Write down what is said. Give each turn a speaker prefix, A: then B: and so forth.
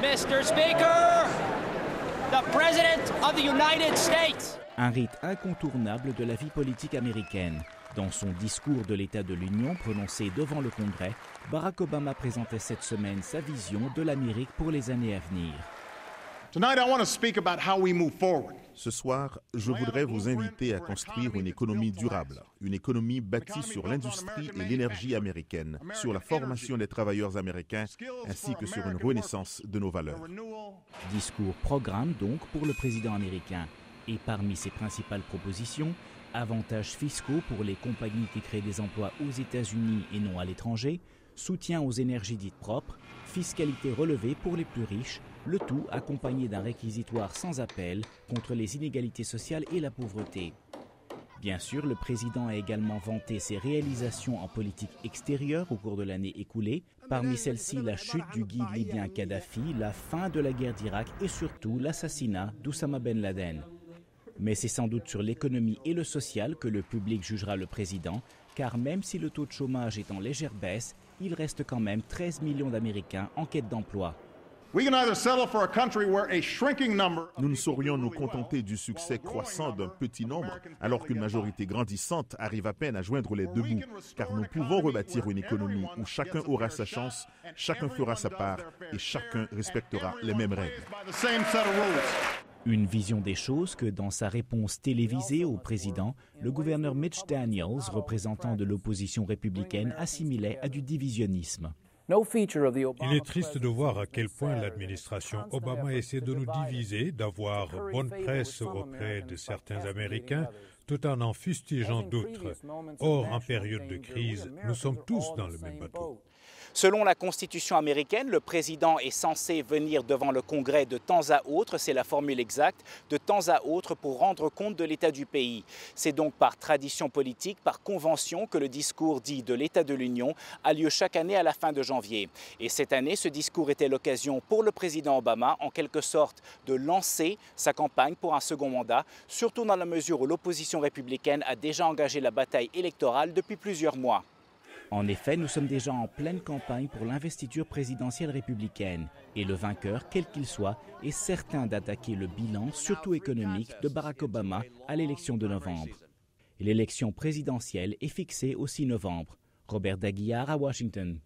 A: Mr. Speaker, the President of the United States.
B: Un rite incontournable de la vie politique américaine. Dans son discours de l'État de l'Union prononcé devant le Congrès, Barack Obama présentait cette semaine sa vision de l'Amérique pour les années à venir.
C: Ce soir, je voudrais vous inviter à construire une économie durable, une économie bâtie sur l'industrie et l'énergie américaine, sur la formation des travailleurs américains, ainsi que sur une renaissance de nos valeurs.
B: Discours programme donc pour le président américain. Et parmi ses principales propositions, avantages fiscaux pour les compagnies qui créent des emplois aux États-Unis et non à l'étranger, soutien aux énergies dites propres, fiscalité relevée pour les plus riches, le tout accompagné d'un réquisitoire sans appel contre les inégalités sociales et la pauvreté. Bien sûr, le président a également vanté ses réalisations en politique extérieure au cours de l'année écoulée, parmi celles-ci la chute du guide libyen Kadhafi, la fin de la guerre d'Irak et surtout l'assassinat d'Oussama Ben Laden. Mais c'est sans doute sur l'économie et le social que le public jugera le président, car même si le taux de chômage est en légère baisse, il reste quand même 13 millions d'Américains en quête d'emploi.
C: Nous ne saurions nous contenter du succès croissant d'un petit nombre, alors qu'une majorité grandissante arrive à peine à joindre les deux bouts, car nous pouvons rebâtir une économie où chacun aura sa chance, chacun fera sa part et chacun respectera les mêmes règles.
B: Une vision des choses que, dans sa réponse télévisée au président, le gouverneur Mitch Daniels, représentant de l'opposition républicaine, assimilait à du divisionnisme.
D: Il est triste de voir à quel point l'administration Obama essaie de nous diviser, d'avoir bonne presse auprès de certains Américains, tout en fustigeant d'autres. Or, en période de crise, nous sommes tous dans le même bateau.
E: Selon la Constitution américaine, le président est censé venir devant le Congrès de temps à autre, c'est la formule exacte, de temps à autre pour rendre compte de l'état du pays. C'est donc par tradition politique, par convention que le discours dit de l'état de l'Union a lieu chaque année à la fin de janvier. Et cette année, ce discours était l'occasion pour le président Obama, en quelque sorte, de lancer sa campagne pour un second mandat, surtout dans la mesure où l'opposition républicaine a déjà engagé la bataille électorale depuis plusieurs mois.
B: En effet, nous sommes déjà en pleine campagne pour l'investiture présidentielle républicaine. Et le vainqueur, quel qu'il soit, est certain d'attaquer le bilan, surtout économique, de Barack Obama à l'élection de novembre. L'élection présidentielle est fixée au 6 novembre. Robert Daguillard à Washington.